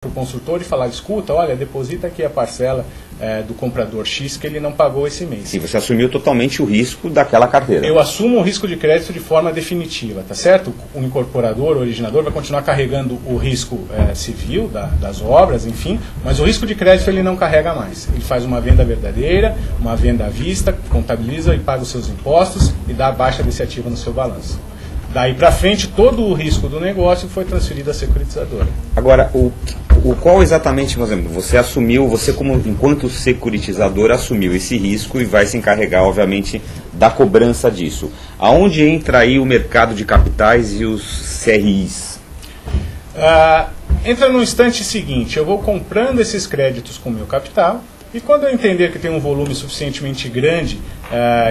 para o construtor e falar, escuta, olha, deposita aqui a parcela do comprador X que ele não pagou esse mês. Sim, você assumiu totalmente o risco daquela carteira. Eu assumo o risco de crédito de forma definitiva, tá certo? O incorporador, o originador vai continuar carregando o risco civil das obras, enfim, mas o risco de crédito ele não carrega mais. Ele faz uma venda verdadeira, uma venda à vista, contabiliza e paga os seus impostos e dá a baixa desse ativo no seu balanço. Daí para frente, todo o risco do negócio foi transferido à securitizadora. Agora, qual exatamente, por exemplo, você assumiu, você como enquanto securitizador assumiu esse risco e vai se encarregar, obviamente, da cobrança disso. Aonde entra aí o mercado de capitais e os CRIs? Entra no instante seguinte, eu vou comprando esses créditos com o meu capital e quando eu entender que tem um volume suficientemente grande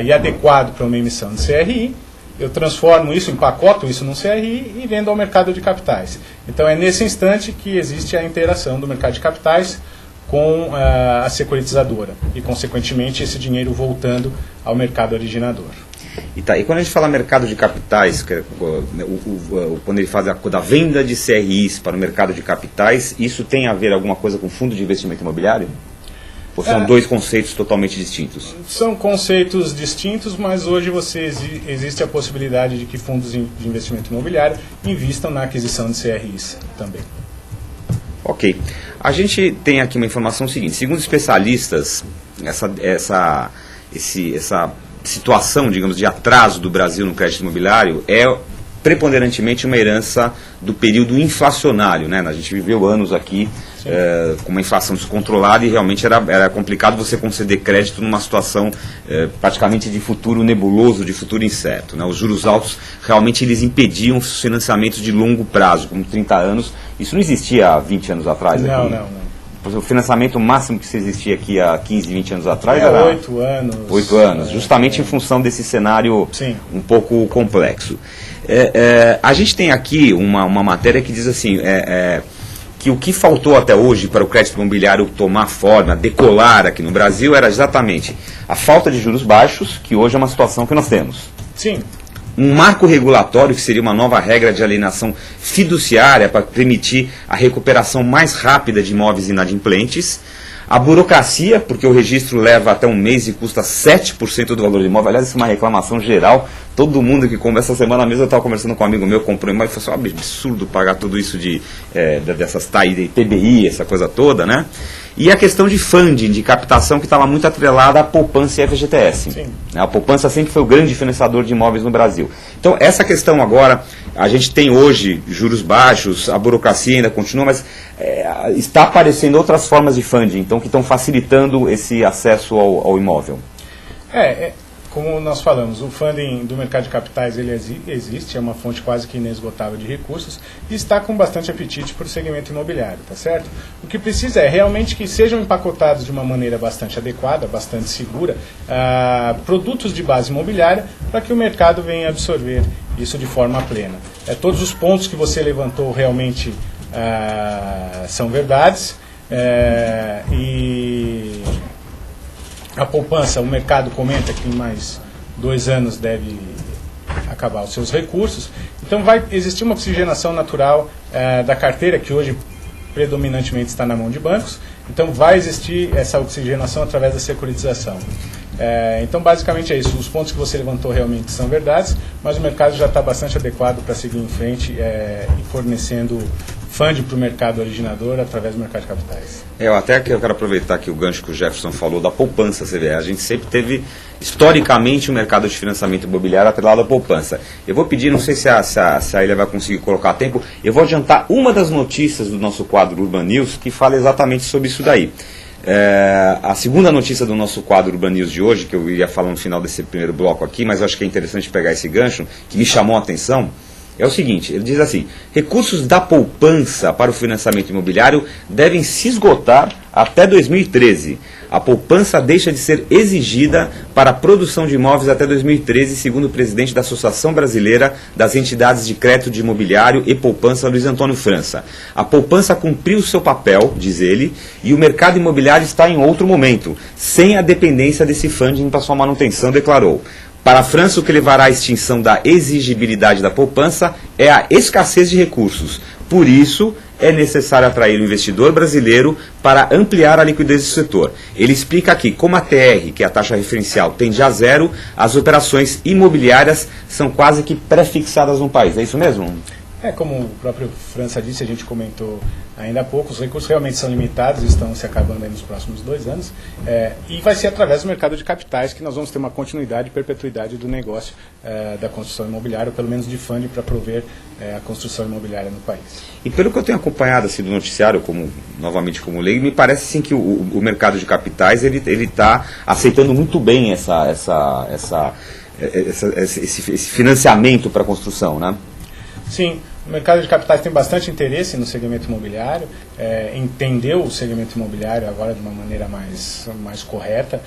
e adequado para uma emissão de CRI, eu transformo isso, empacoto isso num CRI e vendo ao mercado de capitais. Então é nesse instante que existe a interação do mercado de capitais com a securitizadora e, consequentemente, esse dinheiro voltando ao mercado originador. E quando a gente fala mercado de capitais, quando ele faz da venda de CRIs para o mercado de capitais, isso tem a ver alguma coisa com fundo de investimento imobiliário? Ou são dois conceitos totalmente distintos? São conceitos distintos, mas hoje existe a possibilidade de que fundos de investimento imobiliário invistam na aquisição de CRIs também. Ok. A gente tem aqui uma informação seguinte. Segundo especialistas, essa situação, digamos, de atraso do Brasil no crédito imobiliário é preponderantemente uma herança do período inflacionário, né? A gente viveu anos aqui com uma inflação descontrolada e realmente era complicado você conceder crédito numa situação praticamente de futuro nebuloso, de futuro incerto, né? Os juros altos realmente eles impediam os financiamentos de longo prazo, como 30 anos. Isso não existia há 20 anos atrás? Não. O financiamento máximo que existia aqui há 15, 20 anos atrás era 8 anos. 8 anos, justamente em função desse cenário um pouco complexo. A gente tem aqui uma matéria que diz assim, que o que faltou até hoje para o crédito imobiliário tomar forma, decolar aqui no Brasil, era exatamente a falta de juros baixos, que hoje é uma situação que nós temos. Sim. Um marco regulatório, que seria uma nova regra de alienação fiduciária para permitir a recuperação mais rápida de imóveis inadimplentes. A burocracia, porque o registro leva até um mês e custa 7% do valor do imóvel. Aliás, isso é uma reclamação geral. Todo mundo que compra, essa semana mesmo eu estava conversando com um amigo meu, comprou um imóvel e falou assim, absurdo pagar tudo isso dessas TAI, de TBI, essa coisa toda, né? E a questão de funding, de captação, que estava muito atrelada à poupança e FGTS. Sim. A poupança sempre foi o grande financiador de imóveis no Brasil. Então, essa questão agora, a gente tem hoje juros baixos, a burocracia ainda continua, mas está aparecendo outras formas de funding, então, que estão facilitando esse acesso ao imóvel. Como nós falamos, o funding do mercado de capitais ele existe, é uma fonte quase que inesgotável de recursos e está com bastante apetite para o segmento imobiliário, tá certo? O que precisa é realmente que sejam empacotados de uma maneira bastante adequada, bastante segura, produtos de base imobiliária para que o mercado venha absorver isso de forma plena. Todos os pontos que você levantou realmente são verdades e a poupança, o mercado comenta que em mais 2 anos deve acabar os seus recursos. Então vai existir uma oxigenação natural da carteira, que hoje predominantemente está na mão de bancos. Então vai existir essa oxigenação através da securitização. Então basicamente é isso. Os pontos que você levantou realmente são verdades, mas o mercado já está bastante adequado para seguir em frente e fornecendo funding para o mercado originador através do mercado de capitais. Eu quero aproveitar aqui o gancho que o Jefferson falou da poupança. Você vê, a gente sempre teve, historicamente, o mercado de financiamento imobiliário atrelado à poupança. Eu vou pedir, não sei se a Ilha vai conseguir colocar a tempo, eu vou adiantar uma das notícias do nosso quadro Urban News que fala exatamente sobre isso daí. A segunda notícia do nosso quadro Urban News de hoje, que eu ia falar no final desse primeiro bloco aqui, mas eu acho que é interessante pegar esse gancho, que me chamou a atenção, é o seguinte, ele diz assim, recursos da poupança para o financiamento imobiliário devem se esgotar até 2013. A poupança deixa de ser exigida para a produção de imóveis até 2013, segundo o presidente da Associação Brasileira das Entidades de Crédito de Imobiliário e Poupança, Luiz Antônio França. A poupança cumpriu seu papel, diz ele, e o mercado imobiliário está em outro momento, sem a dependência desse funding para sua manutenção, declarou. Para a França, o que levará à extinção da exigibilidade da poupança é a escassez de recursos. Por isso, é necessário atrair o investidor brasileiro para ampliar a liquidez do setor. Ele explica aqui como a TR, que é a taxa referencial, tende a zero, as operações imobiliárias são quase que pré-fixadas no país. É isso mesmo? Como o próprio França disse, a gente comentou ainda há pouco, os recursos realmente são limitados, estão se acabando aí nos próximos 2 anos, e vai ser através do mercado de capitais que nós vamos ter uma continuidade e perpetuidade do negócio da construção imobiliária, ou pelo menos de funding para prover a construção imobiliária no país. E pelo que eu tenho acompanhado assim, do noticiário, novamente como leigo, me parece assim, que o mercado de capitais ele está aceitando muito bem esse financiamento para a construção, né? Sim, o mercado de capitais tem bastante interesse no segmento imobiliário, entendeu o segmento imobiliário agora de uma maneira mais correta,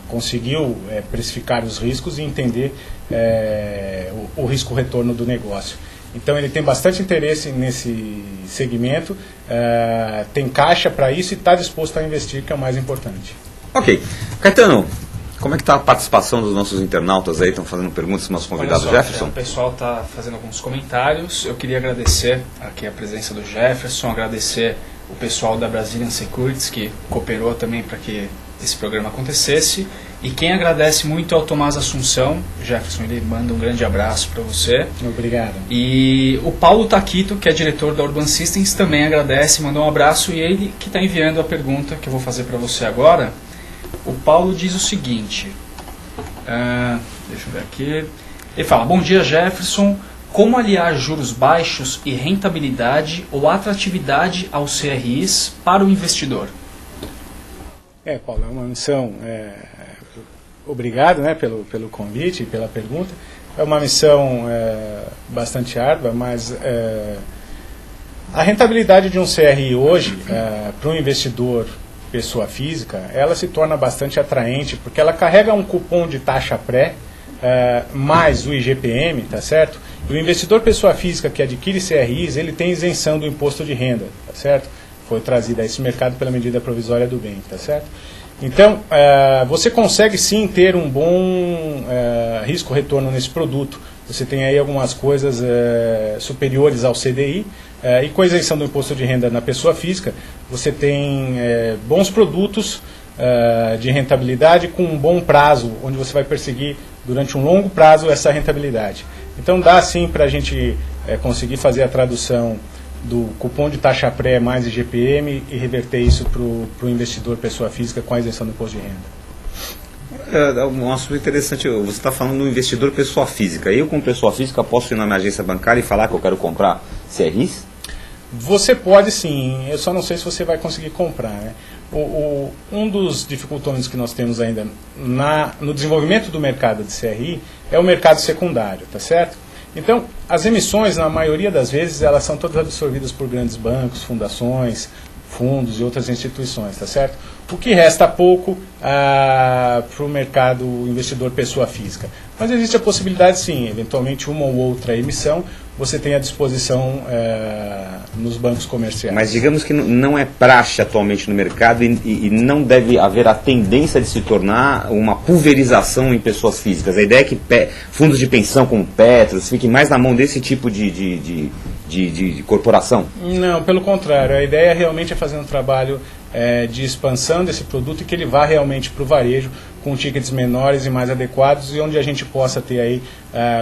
conseguiu precificar os riscos e entender o risco-retorno do negócio. Então ele tem bastante interesse nesse segmento, tem caixa para isso e está disposto a investir, que é o mais importante. Ok. Caetano, como é que está a participação dos nossos internautas aí? Estão fazendo perguntas para o nosso convidado Jefferson? O pessoal está fazendo alguns comentários. Eu queria agradecer aqui a presença do Jefferson, agradecer o pessoal da Brazilian Securities, que cooperou também para que esse programa acontecesse. E quem agradece muito é o Tomás Assunção. Jefferson, ele manda um grande abraço para você. Obrigado. E o Paulo Taquito, que é diretor da Urban Systems, também agradece, mandou um abraço. E ele que está enviando a pergunta que eu vou fazer para você agora. O Paulo diz o seguinte, deixa eu ver aqui, ele fala: bom dia Jefferson, como aliar juros baixos e rentabilidade ou atratividade aos CRIs para o investidor? Paulo, é uma missão, obrigado pelo convite e pela pergunta, é uma missão bastante árdua, mas a rentabilidade de um CRI hoje, para um investidor pessoa física, ela se torna bastante atraente, porque ela carrega um cupom de taxa pré, mais o IGPM, tá certo? E o investidor pessoa física que adquire CRIs, ele tem isenção do imposto de renda, tá certo? Foi trazido a esse mercado pela medida provisória do bem, tá certo? Então, você consegue sim ter um bom risco-retorno nesse produto. Você tem aí algumas coisas superiores ao CDI, e com a isenção do imposto de renda na pessoa física, você tem bons produtos de rentabilidade com um bom prazo, onde você vai perseguir durante um longo prazo essa rentabilidade. Então dá sim para a gente conseguir fazer a tradução do cupom de taxa pré mais IGPM e reverter isso para o investidor pessoa física com a isenção do imposto de renda. É um assunto interessante. Você está falando do investidor pessoa física. Eu, como pessoa física, posso ir na minha agência bancária e falar que eu quero comprar CRIs? Você pode sim, eu só não sei se você vai conseguir comprar, né? Um dos dificultões que nós temos ainda no desenvolvimento do mercado de CRI é o mercado secundário, tá certo? Então, as emissões, na maioria das vezes, elas são todas absorvidas por grandes bancos, fundações, fundos e outras instituições, tá certo? O que resta pouco para o mercado investidor pessoa física. Mas existe a possibilidade, sim, eventualmente uma ou outra emissão você tem à disposição nos bancos comerciais. Mas digamos que não é praxe atualmente no mercado e não deve haver a tendência de se tornar uma pulverização em pessoas físicas. A ideia é que fundos de pensão como Petros fiquem mais na mão desse tipo de corporação? Não, pelo contrário. A ideia realmente é fazer um trabalho de expansão desse produto e que ele vá realmente para o varejo com tickets menores e mais adequados e onde a gente possa ter aí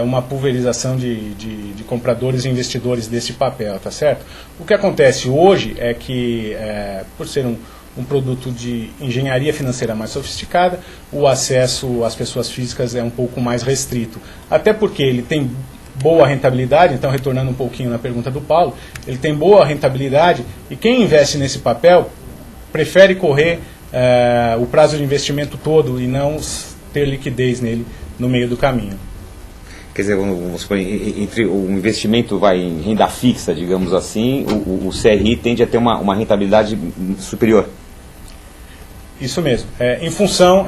uma pulverização de compradores e investidores desse papel, tá certo? O que acontece hoje é que, por ser um produto de engenharia financeira mais sofisticada, o acesso às pessoas físicas é um pouco mais restrito. Até porque ele tem boa rentabilidade, então retornando um pouquinho na pergunta do Paulo, ele tem boa rentabilidade e quem investe nesse papel prefere correr o prazo de investimento todo e não ter liquidez nele no meio do caminho. Quer dizer, vamos supor, entre o investimento vai em renda fixa, digamos assim, o CRI tende a ter uma rentabilidade superior. Isso mesmo. Em função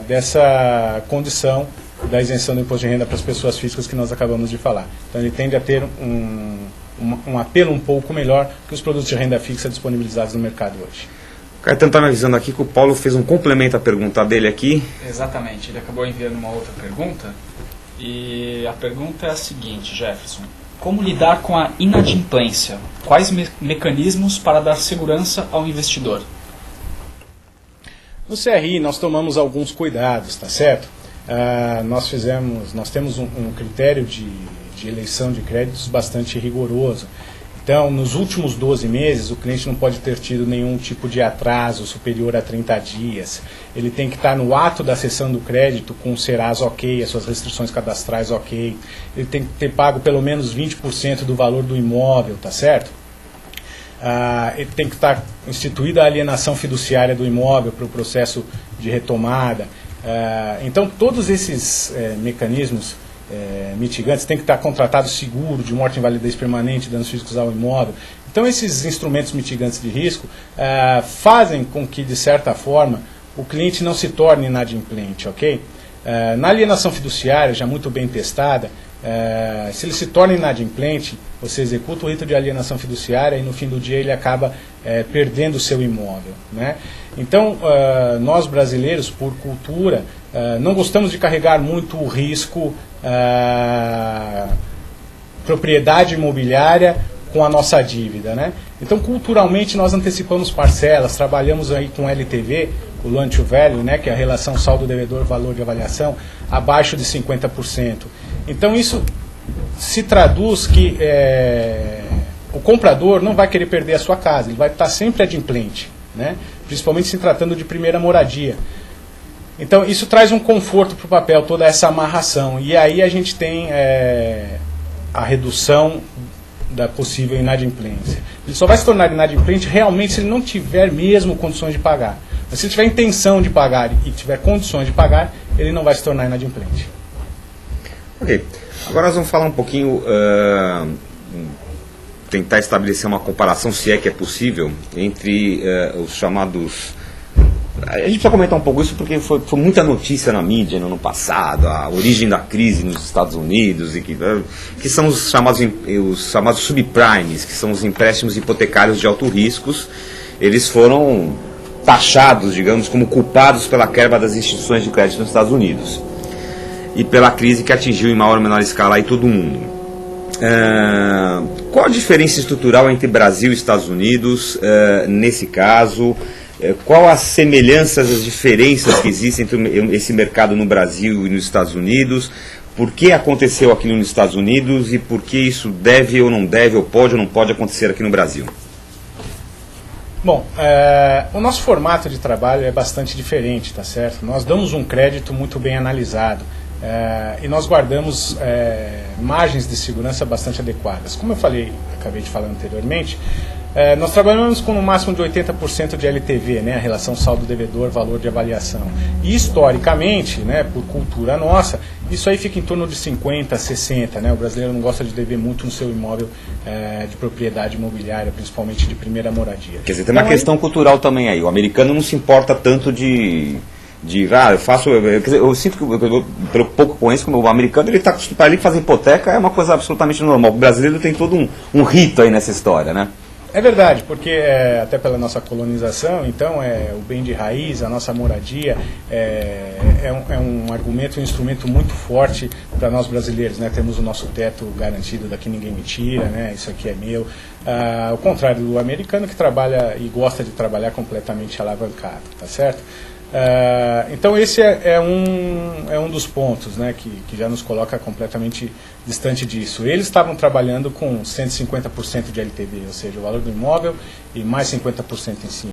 dessa condição da isenção do imposto de renda para as pessoas físicas que nós acabamos de falar. Então ele tende a ter um apelo um pouco melhor que os produtos de renda fixa disponibilizados no mercado hoje. O Caetano está me avisando aqui que o Paulo fez um complemento à pergunta dele aqui. Exatamente, ele acabou enviando uma outra pergunta. E a pergunta é a seguinte, Jefferson. Como lidar com a inadimplência? Quais mecanismos para dar segurança ao investidor? No CRI nós tomamos alguns cuidados, tá certo? Nós temos um critério de eleição de créditos bastante rigoroso. Então, nos últimos 12 meses, o cliente não pode ter tido nenhum tipo de atraso superior a 30 dias. Ele tem que estar no ato da cessão do crédito com o Serasa ok, as suas restrições cadastrais ok. Ele tem que ter pago pelo menos 20% do valor do imóvel, tá certo? Ele tem que estar instituída a alienação fiduciária do imóvel para o processo de retomada. Então, todos esses mecanismos mitigantes, tem que estar contratado seguro de morte, invalidez permanente, danos físicos ao imóvel. Então esses instrumentos mitigantes de risco fazem com que, de certa forma, o cliente não se torne inadimplente, ok? Na alienação fiduciária, já muito bem testada, se ele se torna inadimplente, você executa o rito de alienação fiduciária e no fim do dia ele acaba perdendo o seu imóvel, né? Então, nós brasileiros, por cultura, não gostamos de carregar muito o risco propriedade imobiliária com a nossa dívida, né? Então, culturalmente, nós antecipamos parcelas, trabalhamos aí com LTV, o loan to value, né, que é a relação saldo-devedor-valor de avaliação, abaixo de 50%. Então, isso se traduz que o comprador não vai querer perder a sua casa, ele vai estar sempre adimplente, né? Principalmente se tratando de primeira moradia. Então, isso traz um conforto para o papel, toda essa amarração. E aí a gente tem a redução da possível inadimplência. Ele só vai se tornar inadimplente realmente se ele não tiver mesmo condições de pagar. Mas se ele tiver intenção de pagar e tiver condições de pagar, ele não vai se tornar inadimplente. Ok. Agora nós vamos falar um pouquinho, tentar estabelecer uma comparação, se é que é possível, entre os chamados... A gente precisa comentar um pouco isso porque foi muita notícia na mídia no ano passado, a origem da crise nos Estados Unidos, e que são os chamados subprimes, que são os empréstimos hipotecários de alto riscos. Eles foram taxados, digamos, como culpados pela quebra das instituições de crédito nos Estados Unidos e pela crise que atingiu em maior ou menor escala aí todo mundo. Qual a diferença estrutural entre Brasil e Estados Unidos nesse caso? Qual as semelhanças, as diferenças que existem entre esse mercado no Brasil e nos Estados Unidos? Por que aconteceu aquilo nos Estados Unidos e por que isso deve ou não deve, ou pode ou não pode acontecer aqui no Brasil? Bom, o nosso formato de trabalho é bastante diferente, tá certo? Nós damos um crédito muito bem analisado e nós guardamos margens de segurança bastante adequadas. Como eu acabei de falar anteriormente, nós trabalhamos com no máximo de 80% de LTV, né, a relação saldo-devedor-valor de avaliação. E historicamente, né, por cultura nossa, isso aí fica em torno de 50%, 60%. Né, o brasileiro não gosta de dever muito no seu imóvel de propriedade imobiliária, principalmente de primeira moradia. Quer dizer, tem uma questão cultural também aí. O americano não se importa tanto eu sinto que, pelo pouco que conheço, como o americano, ele está acostumado, para ele fazer hipoteca é uma coisa absolutamente normal. O brasileiro tem todo um rito aí nessa história, né? É verdade, porque até pela nossa colonização, então o bem de raiz, a nossa moradia, é um argumento, um instrumento muito forte para nós brasileiros, né? Temos o nosso teto garantido, daqui ninguém me tira, né? Isso aqui é meu. Ao contrário do americano, que trabalha e gosta de trabalhar completamente alavancado, tá certo? Então esse é um dos pontos, né, que já nos coloca completamente distante disso. Eles estavam trabalhando com 150% de LTV, ou seja, o valor do imóvel e mais 50% em cima.